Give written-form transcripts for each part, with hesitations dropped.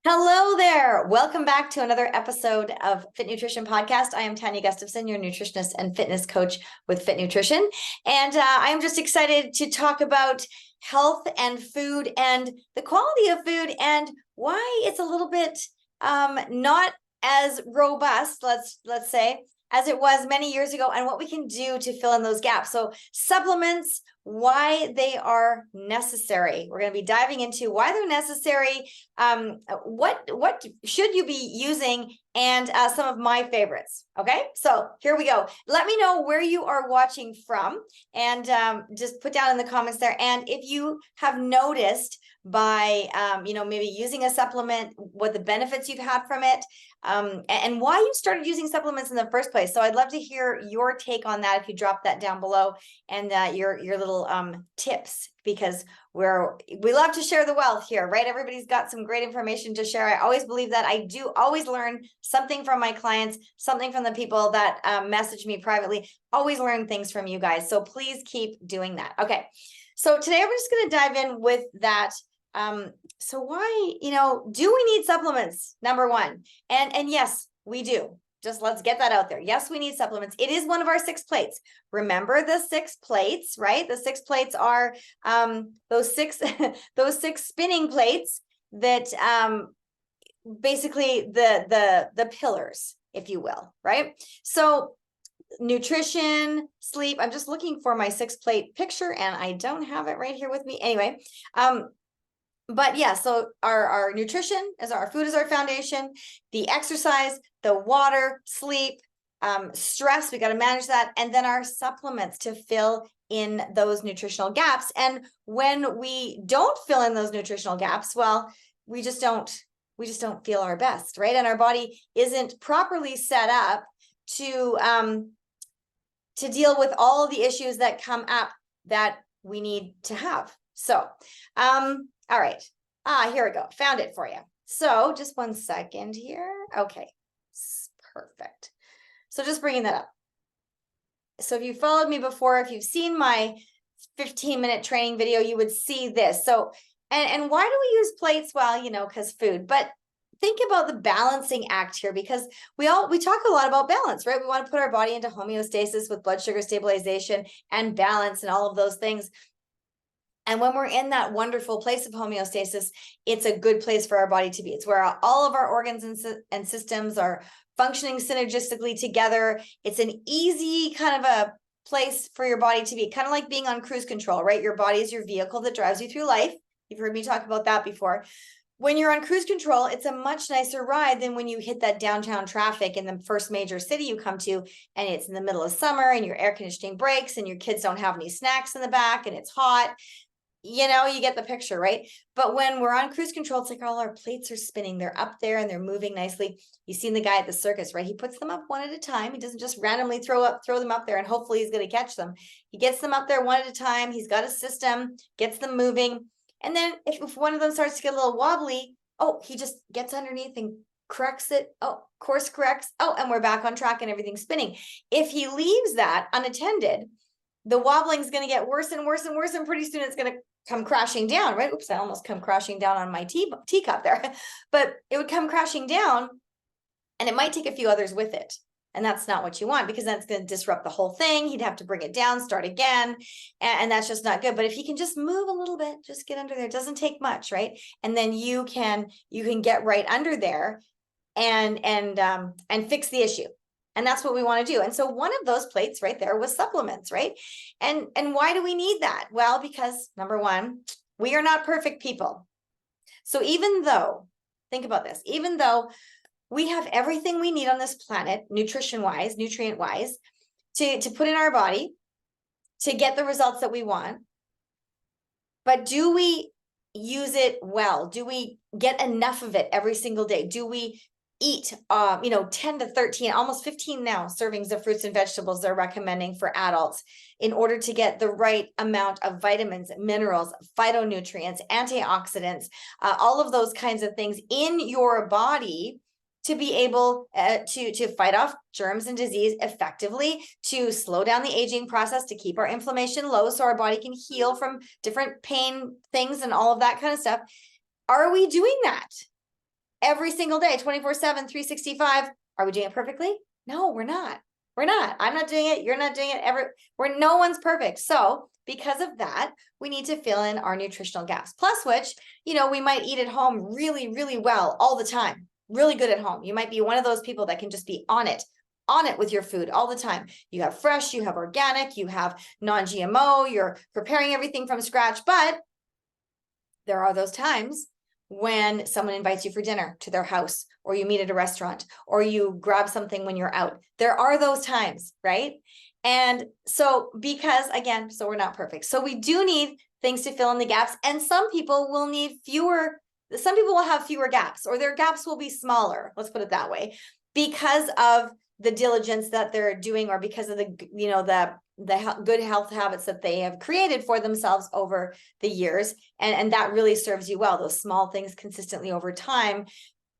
Hello there. Welcome back to another episode of Fit Nutrition Podcast. I am Tania Gustafson, your nutritionist and fitness coach with Fit Nutrition. And I am just excited to talk about health and food and the quality of food and why it's a little bit not as robust, let's say, as it was many years ago, and what we can do to fill in those gaps. So supplements, why they are necessary. We're going to be diving into why they're necessary, what should you be using, and some of my favorites. Okay, so here we go. Let me know where you are watching from, and just put down in the comments there. And if you have noticed by maybe using a supplement, what the benefits you've had from it, and why you started using supplements in the first place. So I'd love to hear your take on that if you drop that down below, and your little tips, because we love to share the wealth here, right? Everybody's got some great information to share. I always believe that. I do always learn something from my clients, something from the people that message me privately. Always learn things from you guys. So please keep doing that. Okay. So today we're just going to dive in with that. So why, do we need supplements? Number one. And yes, we do. Just let's get that out there. Yes, we need supplements. It is one of our 6 plates. Remember the 6 plates, right? The 6 plates are those six those 6 spinning plates that basically the pillars, if you will, right? So nutrition, sleep. I'm just looking for my 6 plate picture and I don't have it right here with me. Anyway, but yeah, so our nutrition is our food is our foundation, the exercise, the water, sleep, stress, we got to manage that. And then our supplements to fill in those nutritional gaps. And when we don't fill in those nutritional gaps, well, we just don't feel our best, right? And our body isn't properly set up to deal with all the issues that come up that we need to have. So, all right. Here we go. Found it for you. So just one second here. Okay. Perfect. So just bringing that up. So if you followed me before, if you've seen my 15-minute training video, you would see this. So, and why do we use plates? Well, because food, but think about the balancing act here, because we talk a lot about balance, right? We want to put our body into homeostasis with blood sugar stabilization and balance and all of those things. And when we're in that wonderful place of homeostasis, it's a good place for our body to be. It's where all of our organs and systems are functioning synergistically together. It's an easy kind of a place for your body to be, kind of like being on cruise control, right? Your body is your vehicle that drives you through life. You've heard me talk about that before. When you're on cruise control, it's a much nicer ride than when you hit that downtown traffic in the first major city you come to, and it's in the middle of summer and your air conditioning breaks and your kids don't have any snacks in the back and it's hot. You get the picture, right? But when we're on cruise control, it's like all our plates are spinning. They're up there and they're moving nicely. You've seen the guy at the circus, right? He puts them up one at a time. He doesn't just randomly throw them up there and hopefully he's going to catch them. He gets them up there one at a time. He's got a system, gets them moving. And then if one of them starts to get a little wobbly, he just gets underneath and corrects it. Course corrects. And we're back on track and everything's spinning. If he leaves that unattended, the wobbling is going to get worse and worse and worse. And pretty soon it's going to come crashing down, right? Oops, I almost come crashing down on my teacup there. But it would come crashing down and it might take a few others with it. And that's not what you want, because then it's going to disrupt the whole thing. He'd have to bring it down, start again. And that's just not good. But if he can just move a little bit, just get under there, it doesn't take much, right? And then you can get right under there and fix the issue. And that's what we want to do. And so one of those plates right there was supplements, right? And why do we need that? Well, because number one, we are not perfect people. So even though, think about this, even though we have everything we need on this planet, nutrition-wise, nutrient-wise, to put in our body to get the results that we want, but do we use it well? Do we get enough of it every single day? Do we eat 10 to 13, almost 15 now servings of fruits and vegetables they're recommending for adults in order to get the right amount of vitamins, minerals, phytonutrients, antioxidants, all of those kinds of things in your body to be able to fight off germs and disease effectively, to slow down the aging process, to keep our inflammation low so our body can heal from different pain things and all of that kind of stuff. Are we doing that? every single day, 24/7, 365. Are we doing it perfectly? No, we're not. We're not. I'm not doing it. You're not doing it. No one's perfect. So because of that, we need to fill in our nutritional gaps. Plus which, we might eat at home really, really well all the time. Really good at home. You might be one of those people that can just be on it with your food all the time. You have fresh, you have organic, you have non-GMO, you're preparing everything from scratch. But there are those times when someone invites you for dinner to their house, or you meet at a restaurant, or you grab something when you're out. There are those times, right? And so so we're not perfect. So we do need things to fill in the gaps. And some people will have fewer gaps, or their gaps will be smaller. Let's put it that way, because of the diligence that they're doing, or because of the good health habits that they have created for themselves over the years. And that really serves you well. Those small things consistently over time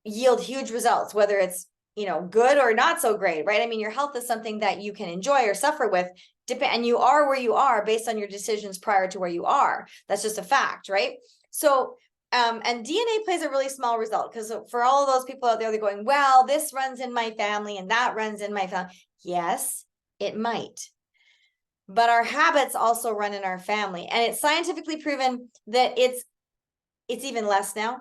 yield huge results, whether it's, good or not so great, right? I mean, your health is something that you can enjoy or suffer with, and you are where you are based on your decisions prior to where you are. That's just a fact, right? So, and DNA plays a really small result, because for all of those people out there, they're going, well, this runs in my family and that runs in my family. Yes, it might. But our habits also run in our family. And it's scientifically proven that it's even less now,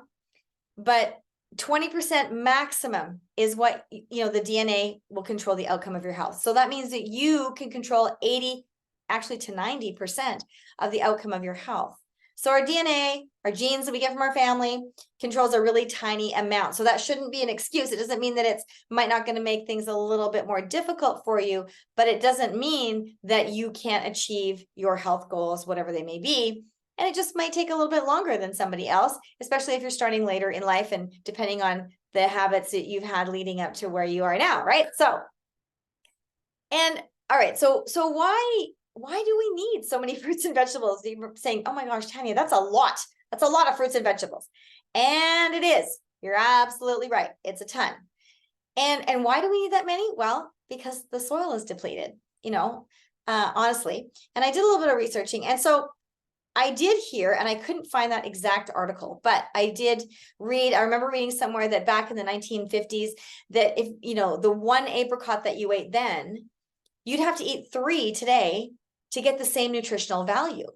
but 20% maximum is what, the DNA will control the outcome of your health. So that means that you can control 80, actually to 90% of the outcome of your health. So our DNA, our genes that we get from our family, controls a really tiny amount. So that shouldn't be an excuse. It doesn't mean that it's might not going to make things a little bit more difficult for you, but it doesn't mean that you can't achieve your health goals, whatever they may be. And it just might take a little bit longer than somebody else, especially if you're starting later in life and depending on the habits that you've had leading up to where you are now, right? So, and all right, so why do we need so many fruits and vegetables? You're saying, oh my gosh, Tania, that's a lot. That's a lot of fruits and vegetables. And it is. You're absolutely right. It's a ton. And why do we need that many? Well, because the soil is depleted, honestly. And I did a little bit of researching. And so I did hear, and I couldn't find that exact article, but I did read, I remember reading somewhere that back in the 1950s, that if, the one apricot that you ate then, you'd have to eat 3 today to get the same nutritional value.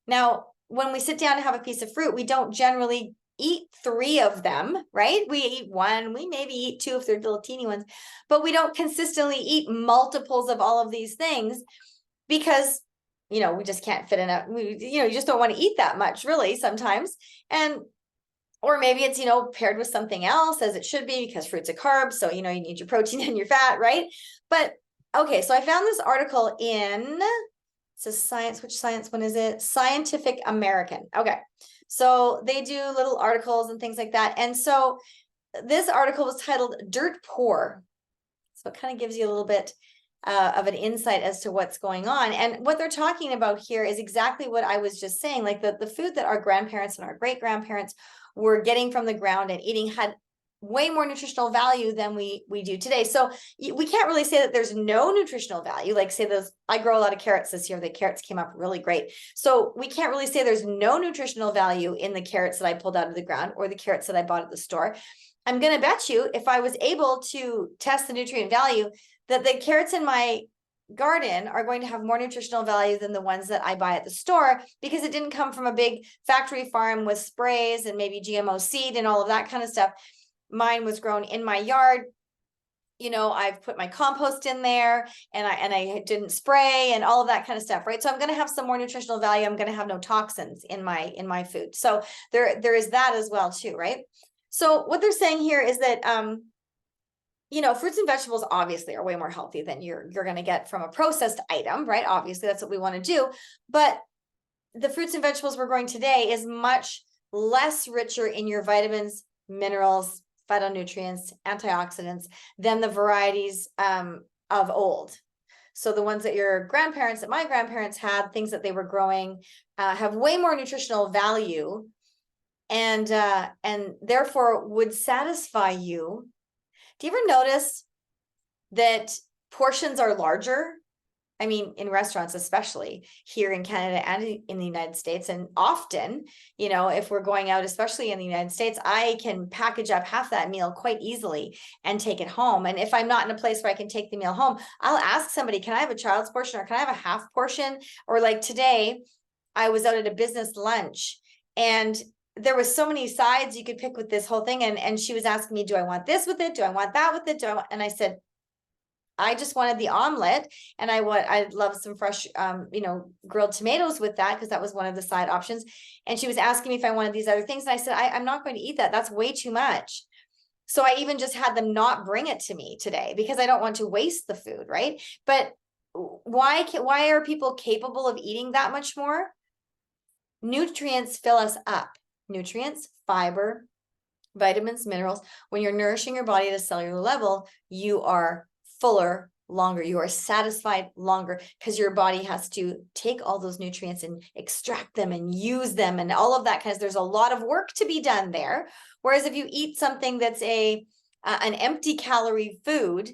Now, when we sit down to have a piece of fruit, we don't generally eat 3 of them, right? We eat 1, we maybe eat 2 if they're little teeny ones, but we don't consistently eat multiples of all of these things because, we just can't fit in you just don't want to eat that much really sometimes. Or maybe it's, paired with something else, as it should be, because fruit's a carb. So, you need your protein and your fat, right? But okay, so I found this article in, it's a science, which science one is it? Scientific American. Okay. So they do little articles and things like that. And so this article was titled Dirt Poor. So it kind of gives you a little bit of an insight as to what's going on. And what they're talking about here is exactly what I was just saying, like the food that our grandparents and our great-grandparents were getting from the ground and eating had way more nutritional value than we do today. So we can't really say that there's no nutritional value. Like say I grow a lot of carrots this year. The carrots came up really great. So we can't really say there's no nutritional value in the carrots that I pulled out of the ground or the carrots that I bought at the store. I'm going to bet you if I was able to test the nutrient value, that the carrots in my garden are going to have more nutritional value than the ones that I buy at the store, because it didn't come from a big factory farm with sprays and maybe GMO seed and all of that kind of stuff. Mine was grown in my yard. I've put my compost in there and I didn't spray and all of that kind of stuff, right? So I'm going to have some more nutritional value. I'm going to have no toxins in my food. So there is that as well too, right? So what they're saying here is that fruits and vegetables obviously are way more healthy than you're going to get from a processed item, right? Obviously, that's what we want to do. But the fruits and vegetables we're growing today is much less richer in your vitamins, minerals, phytonutrients, antioxidants than the varieties of old. So the ones that my grandparents had, things that they were growing, have way more nutritional value and therefore would satisfy you. Do you ever notice that portions are larger I mean, in restaurants, especially here in Canada and in the United States, and often, you know, if we're going out, especially in the United States, I can package up half that meal quite easily and take it home. And if I'm not in a place where I can take the meal home, I'll ask somebody, can I have a child's portion or can I have a half portion? Or like today, I was out at a business lunch and there was so many sides you could pick with this whole thing. And she was asking me, do I want this with it? Do I want that with it? And I said, I just wanted the omelet, and I love some fresh, you know, grilled tomatoes with that because that was one of the side options. And she was asking me if I wanted these other things, and I said, I'm not going to eat that. That's way too much. So I even just had them not bring it to me today because I don't want to waste the food, right? But why are people capable of eating that much more? Nutrients fill us up. Nutrients, fiber, vitamins, minerals. When you're nourishing your body at a cellular level, you are fuller longer, you are satisfied longer because your body has to take all those nutrients and extract them and use them and all of that, because there's a lot of work to be done there. Whereas if you eat something that's an empty calorie food,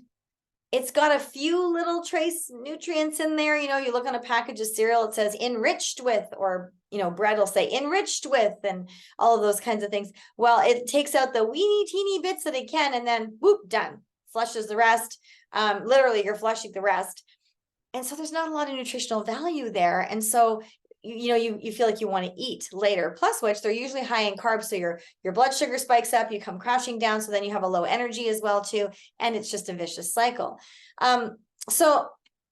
it's got a few little trace nutrients in there. You know, you look on a package of cereal, it says enriched with, or, you know, bread will say enriched with, and all of those kinds of things. Well, it takes out the weeny teeny bits that it can, and then whoop, done, flushes the rest. Literally, you're flushing the rest. And so there's not a lot of nutritional value there. And so you feel like you want to eat later, plus which they're usually high in carbs, so your blood sugar spikes up, you come crashing down, so then you have a low energy as well too, and it's just a vicious cycle. So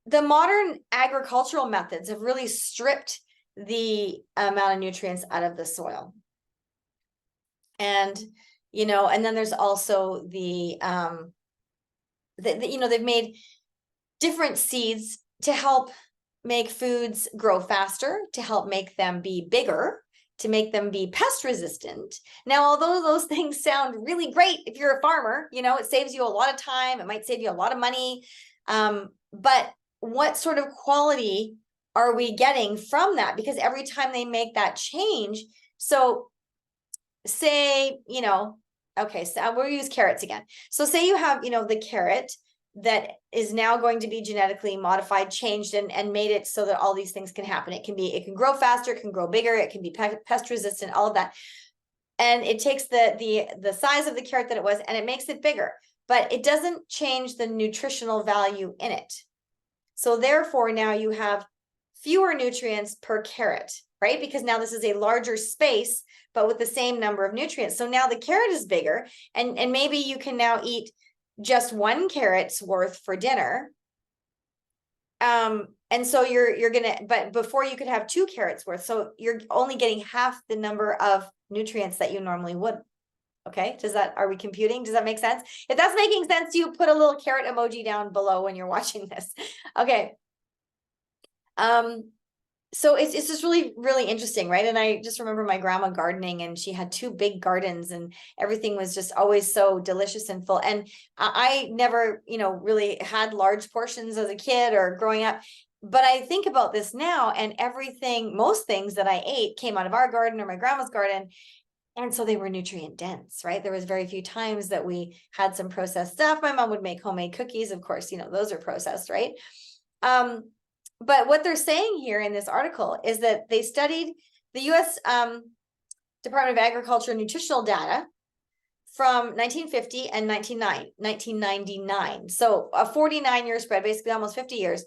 the modern agricultural methods have really stripped the amount of nutrients out of the soil. And you know, and then there's also the you know, they've made different seeds to help make foods grow faster, to help make them be bigger, to make them be pest resistant. Now, although those things sound really great if you're a farmer, you know, it saves you a lot of time, it might save you a lot of money. But what sort of quality are we getting from that? Because every time they make that change, so say, you know, okay, so we'll use carrots again. So say you have, you know, the carrot that is now going to be genetically modified, changed, and made it so that all these things can happen. It can grow faster, it can grow bigger, it can be pest resistant, all of that. And it takes the size of the carrot that it was and it makes it bigger, but it doesn't change the nutritional value in it. So therefore now you have fewer nutrients per carrot, right? Because now this is a larger space, but with the same number of nutrients. So now the carrot is bigger, and maybe you can now eat just one carrot's worth for dinner. And so you're gonna, but before you could have 2 carrots worth, so you're only getting half the number of nutrients that you normally would. Okay, are we computing? Does that make sense? If that's making sense to you, put a little carrot emoji down below when you're watching this. Okay. So it's just really, really interesting, right? And I just remember my grandma gardening, and she had 2 big gardens, and everything was just always so delicious and full. And I never, you know, really had large portions as a kid or growing up. But I think about this now, and most things that I ate came out of our garden or my grandma's garden. And so they were nutrient dense, right? There was very few times that we had some processed stuff. My mom would make homemade cookies, of course, you know, those are processed, right? But what they're saying here in this article is that they studied the U.S. Department of Agriculture nutritional data from 1950 and 1999. So a 49-year spread, basically almost 50 years.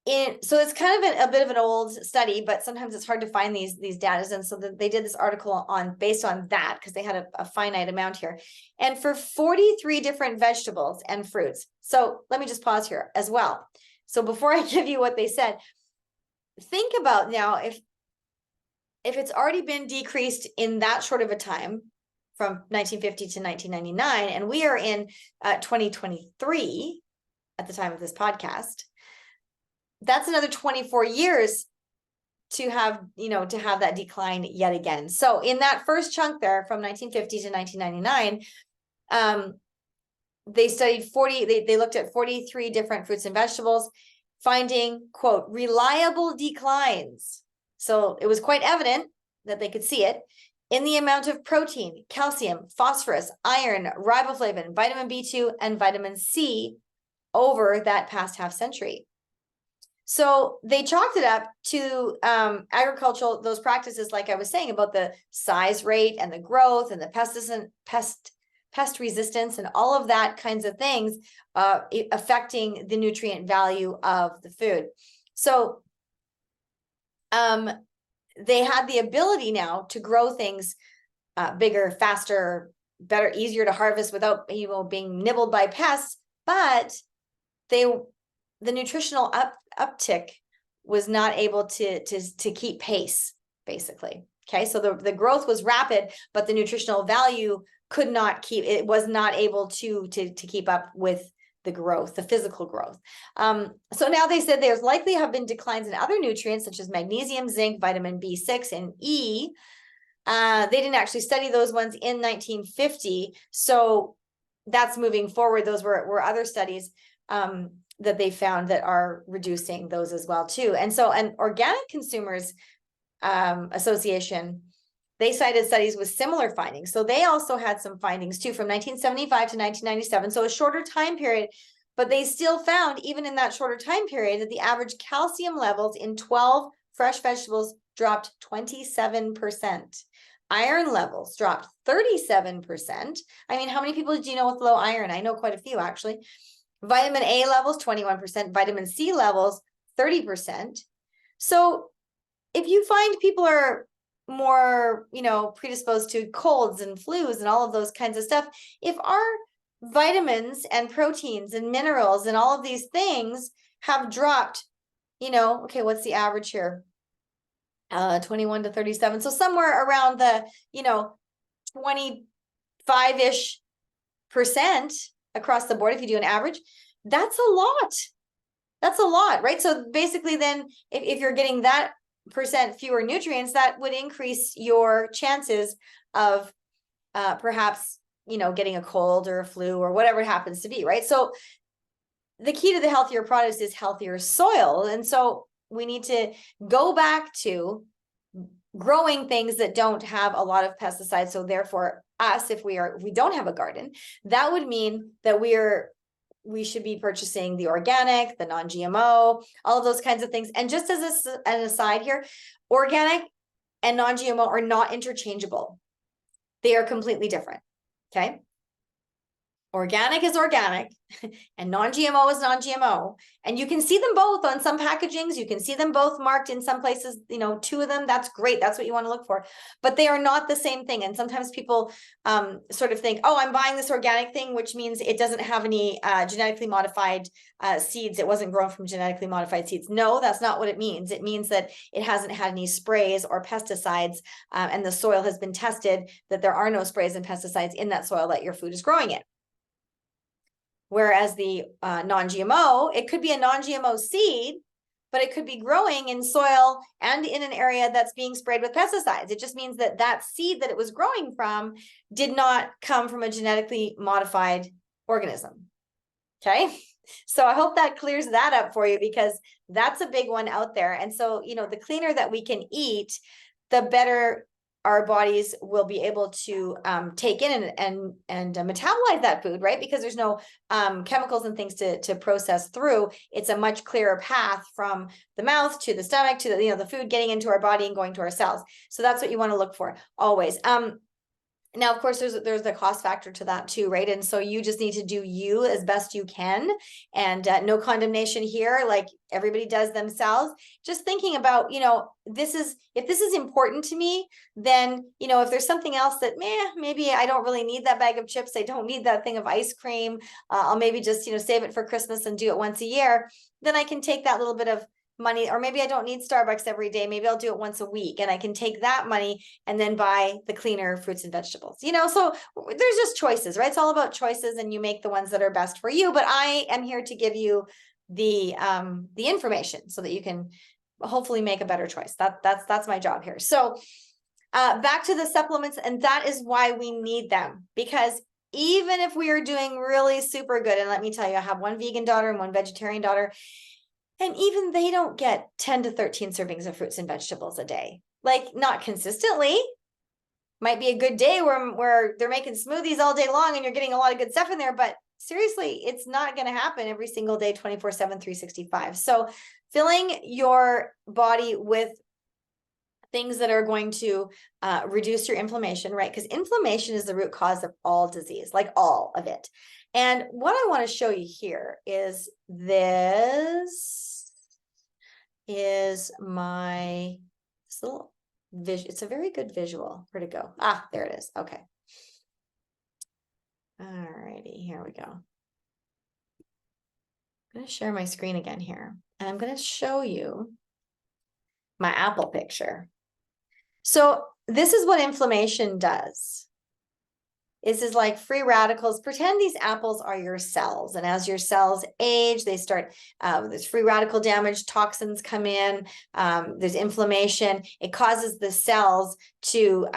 So it's kind of a bit of an old study, but sometimes it's hard to find these data. And so they did this article based on that, because they had a finite amount here. And for 43 different vegetables and fruits. So let me just pause here as well. So before I give you what they said, think about now, if it's already been decreased in that short of a time from 1950 to 1999, and we are in 2023 at the time of this podcast, that's another 24 years to have that decline yet again. So in that first chunk there from 1950 to 1999, they studied they looked at 43 different fruits and vegetables, finding, quote, reliable declines. So it was quite evident that they could see it in the amount of protein, calcium, phosphorus, iron, riboflavin, vitamin B2, and vitamin C over that past half century. So they chalked it up to agricultural, those practices, like I was saying, about the size rate and the growth and the pest resistance and all of that kinds of things affecting the nutrient value of the food. So they had the ability now to grow things bigger, faster, better, easier to harvest without being nibbled by pests, but the nutritional uptick was not able to keep pace, basically. Okay, so the growth was rapid, but the nutritional value could not keep, it was not able to keep up with the growth, the physical growth. So now they said there's likely have been declines in other nutrients such as magnesium, zinc, vitamin B6, and E. They didn't actually study those ones in 1950. So that's moving forward. Those were other studies that they found that are reducing those as well too. And so an Organic Consumers Association, they cited studies with similar findings. So they also had some findings too from 1975 to 1997. So a shorter time period, but they still found, even in that shorter time period, that the average calcium levels in 12 fresh vegetables dropped 27%. Iron levels dropped 37%. I mean, how many people do you know with low iron? I know quite a few, actually. Vitamin A levels, 21%. Vitamin C levels, 30%. So if you find people are more, predisposed to colds and flus and all of those kinds of stuff, if our vitamins and proteins and minerals and all of these things have dropped, okay, what's the average here? 21 to 37. So somewhere around the, 25-ish % across the board, if you do an average, that's a lot. That's a lot, right? So basically then if you're getting that % fewer nutrients, that would increase your chances of perhaps, getting a cold or a flu or whatever it happens to be, right? So the key to the healthier products is healthier soil. And so we need to go back to growing things that don't have a lot of pesticides. So therefore us, if we don't have a garden, that would mean that we should be purchasing the organic, the non-GMO, all of those kinds of things. And just as an aside here, organic and non-GMO are not interchangeable. They are completely different. Okay. Organic is organic and non-GMO is non-GMO. And you can see them both on some packagings. You can see them both marked in some places, 2 of them. That's great. That's what you want to look for. But they are not the same thing. And sometimes people sort of think, oh, I'm buying this organic thing, which means it doesn't have any genetically modified seeds. It wasn't grown from genetically modified seeds. No, that's not what it means. It means that it hasn't had any sprays or pesticides and the soil has been tested that there are no sprays and pesticides in that soil that your food is growing in. Whereas the non-GMO, it could be a non-GMO seed, but it could be growing in soil and in an area that's being sprayed with pesticides. It just means that that seed that it was growing from did not come from a genetically modified organism. Okay. So I hope that clears that up for you, because that's a big one out there. And so, the cleaner that we can eat, the better our bodies will be able to take in and metabolize that food, right? Because there's no chemicals and things to process through. It's a much clearer path from the mouth to the stomach to the food getting into our body and going to our cells. So that's what you want to look for always. Now, of course, there's the cost factor to that too, right? And so you just need to do you as best you can, and no condemnation here, like everybody does themselves. Just thinking about, if this is important to me, then, if there's something else that, maybe I don't really need that bag of chips, I don't need that thing of ice cream, I'll maybe just, save it for Christmas and do it once a year, then I can take that little bit of money, or maybe I don't need Starbucks every day. Maybe I'll do it once a week, and I can take that money and then buy the cleaner fruits and vegetables, so there's just choices, right? It's all about choices, and you make the ones that are best for you. But I am here to give you the information so that you can hopefully make a better choice. That's my job here. So back to the supplements, and that is why we need them, because even if we are doing really super good, and let me tell you, I have one vegan daughter and one vegetarian daughter, and even they don't get 10 to 13 servings of fruits and vegetables a day. Like, not consistently. Might be a good day where they're making smoothies all day long and you're getting a lot of good stuff in there. But seriously, it's not going to happen every single day, 24/7, 365. So filling your body with things that are going to reduce your inflammation, right? Because inflammation is the root cause of all disease, like all of it. And what I want to show you here is this is my this little it's a very good visual. Where'd it go? Ah, there it is. Okay. All righty, here we go. I'm going to share my screen again here, and I'm going to show you my apple picture. So this is what inflammation does. This is like free radicals. Pretend these apples are your cells, and as your cells age, they start, there's free radical damage, toxins come in, there's inflammation. It causes the cells to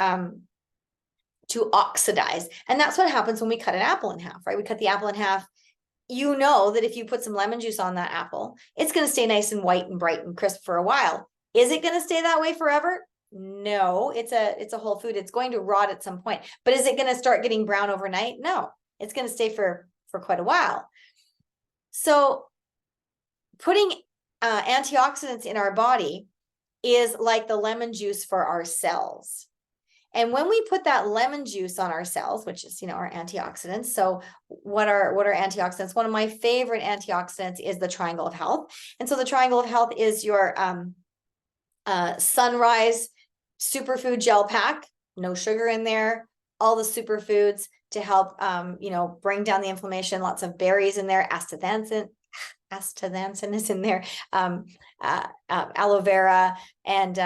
oxidize. And that's what happens when we cut an apple in half, right? We cut the apple in half. You know that if you put some lemon juice on that apple, it's going to stay nice and white and bright and crisp for a while. Is it going to stay that way forever? No, it's a whole food. It's going to rot at some point. But is it going to start getting brown overnight? No, it's going to stay for quite a while. So putting antioxidants in our body is like the lemon juice for our cells. And when we put that lemon juice on our cells, which is, our antioxidants. So what are antioxidants? One of my favorite antioxidants is the Triangle of Health. And so the Triangle of Health is your Sunrise Superfood Gel Pack, no sugar in there, all the superfoods to help, bring down the inflammation, lots of berries in there, astaxanthin is in there, aloe vera, and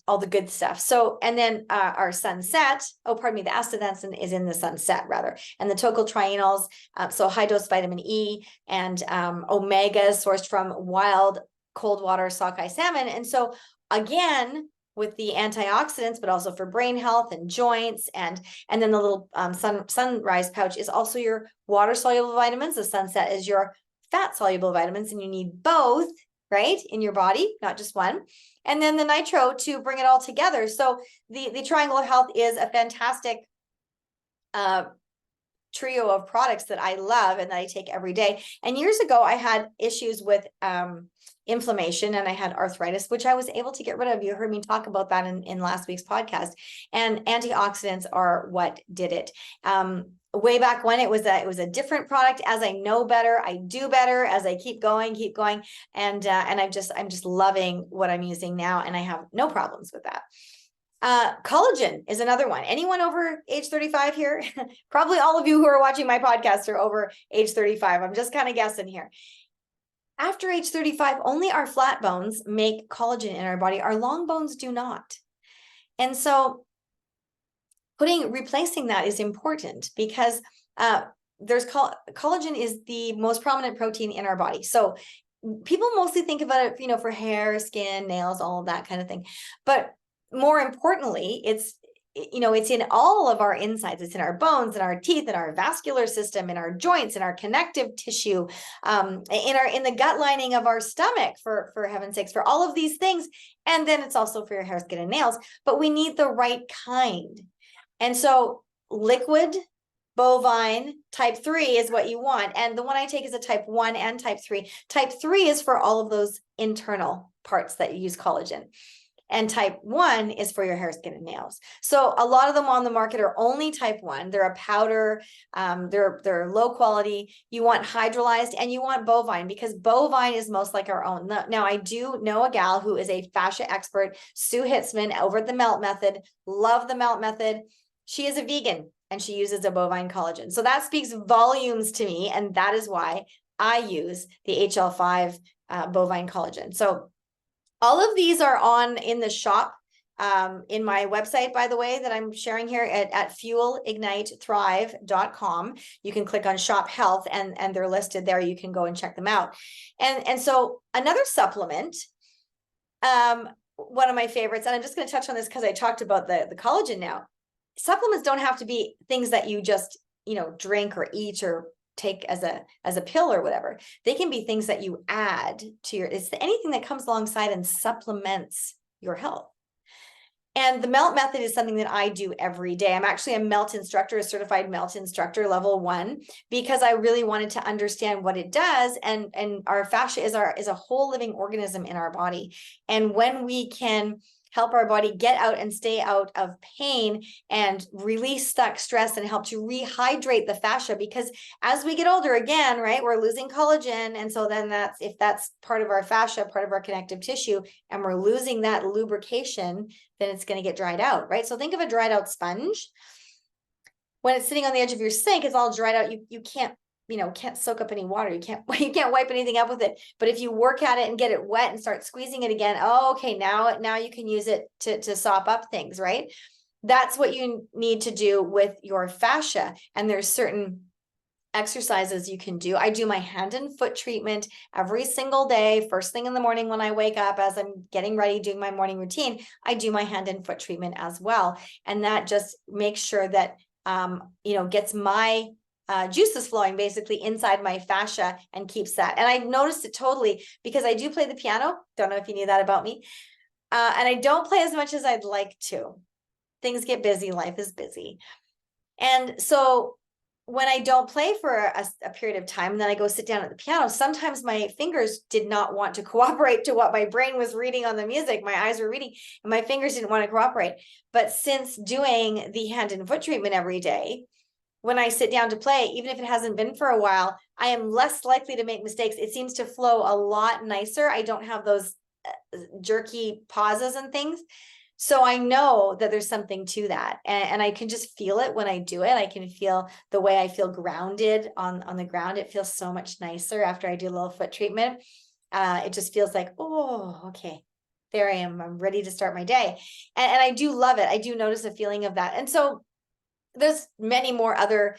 all the good stuff. So, and then our sunset, the astaxanthin is in the sunset rather, and the tocotrienols, so high dose vitamin E and omegas sourced from wild cold water sockeye salmon. And so again, with the antioxidants, but also for brain health and joints, and then the little sunrise pouch is also your water soluble vitamins. The sunset is your fat soluble vitamins, and you need both, right, in your body, not just one. And then the nitro to bring it all together. So the Triangle of Health is a fantastic trio of products that I love and that I take every day. And years ago, I had issues with inflammation, and I had arthritis, which I was able to get rid of. You heard me talk about that in last week's podcast. And antioxidants are what did it. Way back when it was a different product. As I know better, I do better. As I keep going, and I'm just loving what I'm using now, and I have no problems with that. Collagen is another one. Anyone over age 35 here? Probably all of you who are watching my podcast are over age 35. I'm just kind of guessing here. After age 35, only our flat bones make collagen in our body. Our long bones do not. And so replacing that is important, because collagen is the most prominent protein in our body. So people mostly think about it, for hair, skin, nails, all of that kind of thing. But more importantly, it's in all of our insides. It's in our bones, in our teeth, in our vascular system, in our joints, in our connective tissue, in the gut lining of our stomach, for heaven's sakes, for all of these things. And then it's also for your hair, skin, and nails. But we need the right kind. And so liquid bovine type 3 is what you want. And the one I take is a type 1 and type 3. Type 3 is for all of those internal parts that use collagen. And type 1 is for your hair, skin, and nails. So a lot of them on the market are only type 1. They're a powder. They're low quality. You want hydrolyzed, and you want bovine, because bovine is most like our own. Now, I do know a gal who is a fascia expert, Sue Hitzman, over at the Melt Method. Love the Melt Method. She is a vegan, and she uses a bovine collagen. So that speaks volumes to me, and that is why I use the HL5 bovine collagen. So all of these are in the shop, in my website, by the way, that I'm sharing here at fuelignitethrive.com. You can click on shop health, and they're listed there. You can go and check them out. And so another supplement, one of my favorites, and I'm just going to touch on this because I talked about the collagen now. Supplements don't have to be things that you just, drink or eat or take as a pill or whatever. They can be things that you add to it's anything that comes alongside and supplements your health. And the melt method is something that I do every day. I'm actually a melt instructor, a certified melt instructor, level 1, because I really wanted to understand what it does. And our fascia is a whole living organism in our body. And when we can help our body get out and stay out of pain and release stuck stress and help to rehydrate the fascia, because as we get older, again, right, we're losing collagen. And so then if that's part of our fascia, part of our connective tissue, and we're losing that lubrication, then it's going to get dried out, right? So think of a dried out sponge. When it's sitting on the edge of your sink, it's all dried out. You can't, can't soak up any water. You can't wipe anything up with it. But if you work at it and get it wet and start squeezing it again, oh, okay, now you can use it to sop up things, right? That's what you need to do with your fascia. And there's certain exercises you can do. I do my hand and foot treatment every single day. First thing in the morning when I wake up, as I'm getting ready, doing my morning routine, I do my hand and foot treatment as well. And that just makes sure that, gets my juices flowing basically inside my fascia and keeps that. And I noticed it totally because I do play the piano. Don't know if you knew that about me. And I don't play as much as I'd like to. Things get busy. Life is busy. And so when I don't play for a period of time, and then I go sit down at the piano, sometimes my fingers did not want to cooperate to what my brain was reading on the music. My eyes were reading and my fingers didn't want to cooperate. But since doing the hand and foot treatment every day, when I sit down to play, even if it hasn't been for a while, I am less likely to make mistakes. It seems to flow a lot nicer. I don't have those jerky pauses and things. So I know that there's something to that. And I can just feel it when I do it. I can feel the way I feel grounded on the ground. It feels so much nicer after I do a little foot treatment. It just feels like, oh, okay, there I am. I'm ready to start my day. And I do love it. I do notice a feeling of that. And so there's many more other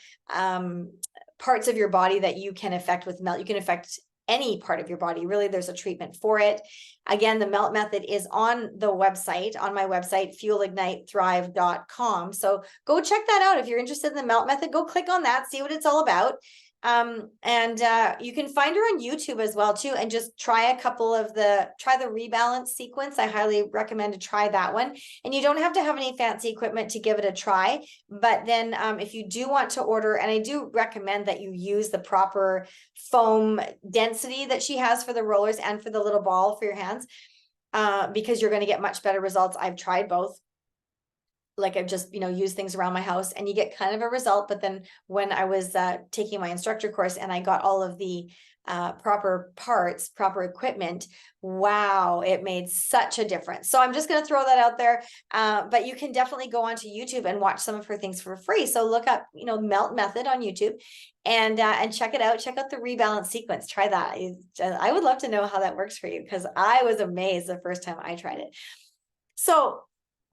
parts of your body that you can affect with melt. You can affect any part of your body. Really, there's a treatment for it. Again, the melt method is on the website, on my website, fuelignitethrive.com. So go check that out. If you're interested in the melt method, go click on that, see what it's all about. You can find her on YouTube as well too, and just try the rebalance sequence. I highly recommend to try that one. And you don't have to have any fancy equipment to give it a try. But then if you do want to order, and I do recommend that you use the proper foam density that she has for the rollers and for the little ball for your hands, because you're going to get much better results. I've tried both. Like I've just, used things around my house and you get kind of a result. But then when I was taking my instructor course and I got all of the proper parts, proper equipment, wow, it made such a difference. So I'm just going to throw that out there. But you can definitely go onto YouTube and watch some of her things for free. So look up, melt method on YouTube and check it out. Check out the rebalance sequence. Try that. I would love to know how that works for you, because I was amazed the first time I tried it. So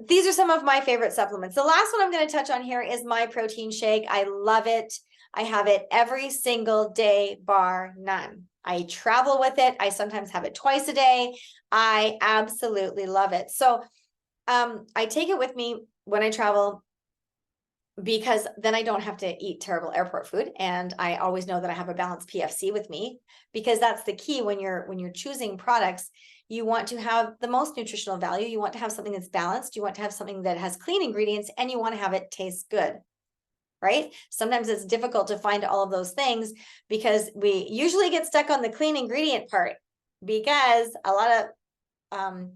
these are some of my favorite supplements. The last one I'm going to touch on here is my protein shake. I love it. I have it every single day, bar none. I travel with it. I sometimes have it twice a day. I absolutely love it. So I take it with me when I travel, because then I don't have to eat terrible airport food. And I always know that I have a balanced PFC with me, because that's the key when you're choosing products. You want to have the most nutritional value. You want to have something that's balanced. You want to have something that has clean ingredients, and you want to have it taste good, right? Sometimes it's difficult to find all of those things, because we usually get stuck on the clean ingredient part, because a lot of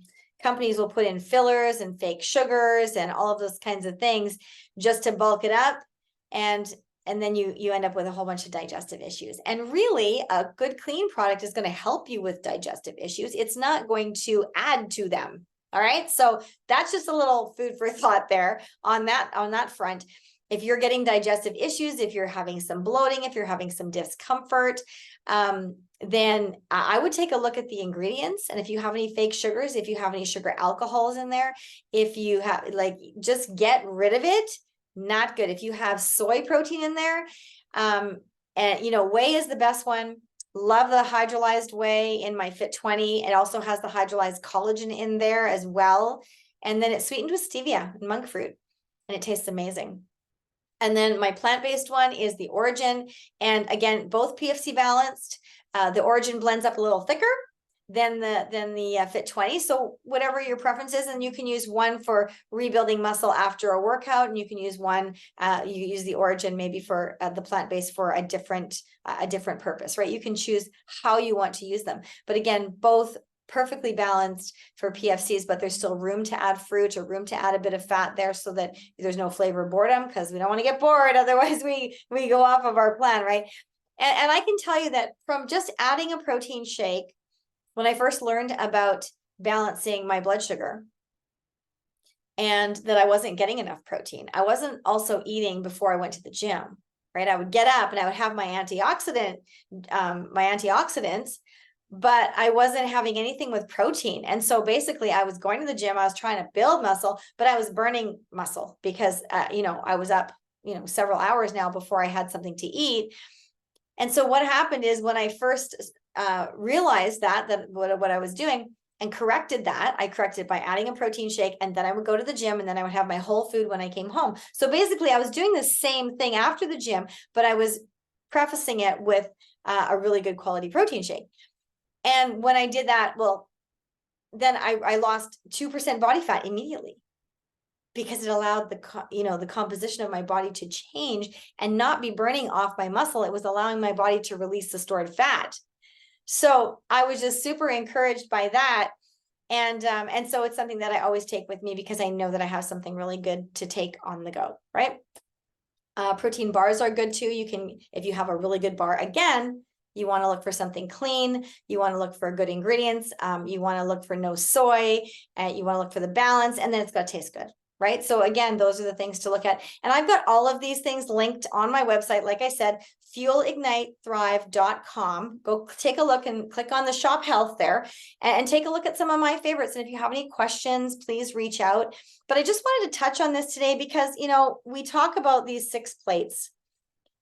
companies will put in fillers and fake sugars and all of those kinds of things just to bulk it up. And then you end up with a whole bunch of digestive issues. And really, a good clean product is going to help you with digestive issues. It's not going to add to them. All right. So that's just a little food for thought there on that front. If you're getting digestive issues, if you're having some bloating, if you're having some discomfort, then I would take a look at the ingredients. And if you have any fake sugars, if you have any sugar alcohols in there, if you have, just get rid of it. Not good. If you have soy protein in there, and whey is the best one. Love the hydrolyzed whey in my Fit 20. It also has the hydrolyzed collagen in there as well. And then it's sweetened with stevia and monk fruit, and it tastes amazing. And then my plant-based one is the Origin. And again, both PFC balanced. The Origin blends up a little thicker. than the Fit 20. So whatever your preference is, and you can use one for rebuilding muscle after a workout, and you can use one, you use the Origin maybe for the plant-based for a different purpose, right? You can choose how you want to use them. But again, both perfectly balanced for PFCs, but there's still room to add fruit or room to add a bit of fat there so that there's no flavor boredom, because we don't want to get bored. Otherwise we go off of our plan, right? And I can tell you that from just adding a protein shake, when I first learned about balancing my blood sugar and that I wasn't getting enough protein, I wasn't also eating before I went to the gym, right? I would get up and I would have my antioxidants, but I wasn't having anything with protein. And so basically I was going to the gym, I was trying to build muscle, but I was burning muscle because, I was up, several hours now before I had something to eat. And so what happened is when I first realized that what I was doing and corrected that, I corrected by adding a protein shake, and then I would go to the gym, and then I would have my whole food when I came home. So basically I was doing the same thing after the gym, but I was prefacing it with a really good quality protein shake. And when I did that, well, then I lost 2% body fat immediately, because it allowed the composition of my body to change and not be burning off my muscle. It was allowing my body to release the stored fat. So I was just super encouraged by that. And so it's something that I always take with me, because I know that I have something really good to take on the go, right? Protein bars are good too. You can, if you have a really good bar, again, you want to look for something clean. You want to look for good ingredients. You want to look for no soy. You want to look for the balance, and then it's got to taste good. Right? So again, those are the things to look at. And I've got all of these things linked on my website. Like I said, fuelignitethrive.com. Go take a look and click on the shop health there and take a look at some of my favorites. And if you have any questions, please reach out. But I just wanted to touch on this today because, we talk about these 6 plates.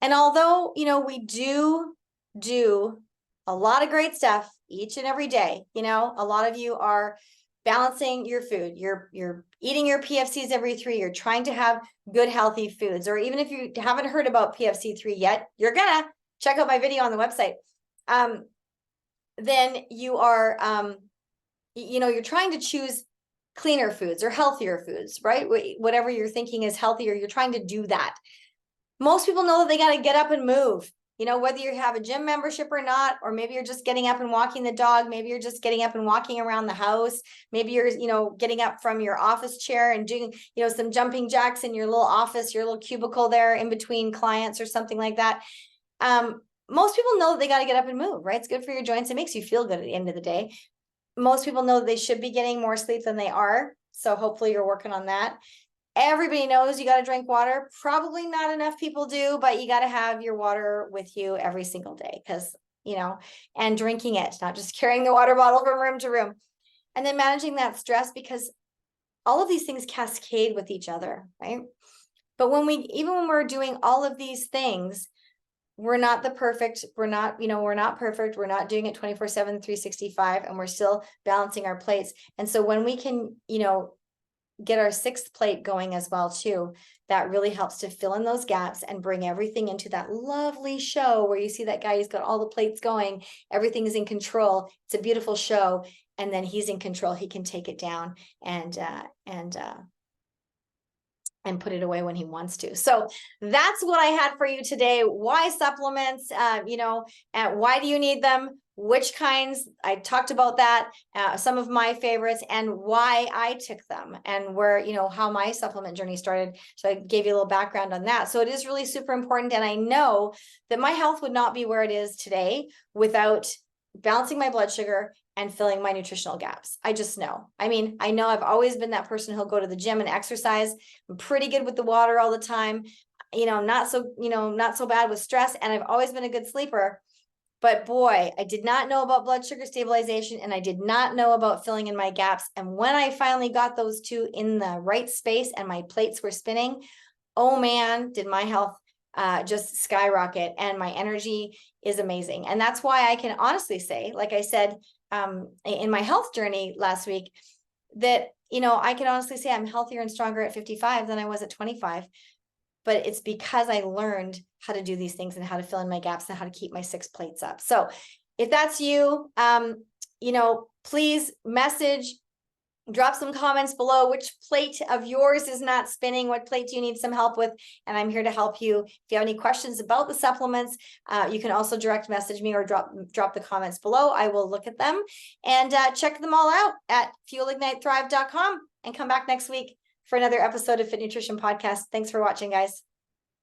And although, we do a lot of great stuff each and every day, a lot of you are balancing your food, you're eating your PFCs every 3, you're trying to have good healthy foods. Or even if you haven't heard about PFC 3 yet, you're gonna check out my video on the website. Then you are you're trying to choose cleaner foods or healthier foods, right? Whatever you're thinking is healthier, you're trying to do that. Most people know that they got to get up and move. Whether you have a gym membership or not, or maybe you're just getting up and walking the dog, maybe you're just getting up and walking around the house, maybe you're, getting up from your office chair and doing, some jumping jacks in your little office, your little cubicle there in between clients or something like that. Most people know that they got to get up and move, right? It's good for your joints. It makes you feel good at the end of the day. Most people know that they should be getting more sleep than they are. So hopefully you're working on that. Everybody knows you got to drink water. Probably not enough people do, but you got to have your water with you every single day, because, and drinking it, not just carrying the water bottle from room to room. And then managing that stress, because all of these things cascade with each other, right? But even when we're doing all of these things, we're not perfect. We're not perfect. We're not doing it 24/7, 365, and we're still balancing our plates. And so when we can, get our 6th plate going as well too, that really helps to fill in those gaps and bring everything into that lovely show where you see that guy, he's got all the plates going, everything is in control, it's a beautiful show, and then he's in control. He can take it down and put it away when he wants to. So that's what I had for you today. Why supplements, and why do you need them? Which kinds? I talked about that, some of my favorites, and why I took them, and where, how my supplement journey started. So I gave you a little background on that. So it is really super important. And I know that my health would not be where it is today without balancing my blood sugar and filling my nutritional gaps. I just know. I know I've always been that person who'll go to the gym and exercise. I'm pretty good with the water all the time, not so bad with stress. And I've always been a good sleeper. But boy, I did not know about blood sugar stabilization, and I did not know about filling in my gaps. And when I finally got those 2 in the right space and my plates were spinning, oh man, did my health just skyrocket, and my energy is amazing. And that's why I can honestly say, like I said, in my health journey last week, that, I can honestly say I'm healthier and stronger at 55 than I was at 25. But it's because I learned how to do these things and how to fill in my gaps and how to keep my 6 plates up. So if that's you, please drop some comments below. Which plate of yours is not spinning? What plate do you need some help with? And I'm here to help you. If you have any questions about the supplements, you can also direct message me or drop the comments below. I will look at them, and check them all out at fuelignitethrive.com, and come back next week for another episode of Fit Nutrition Podcast. Thanks for watching, guys.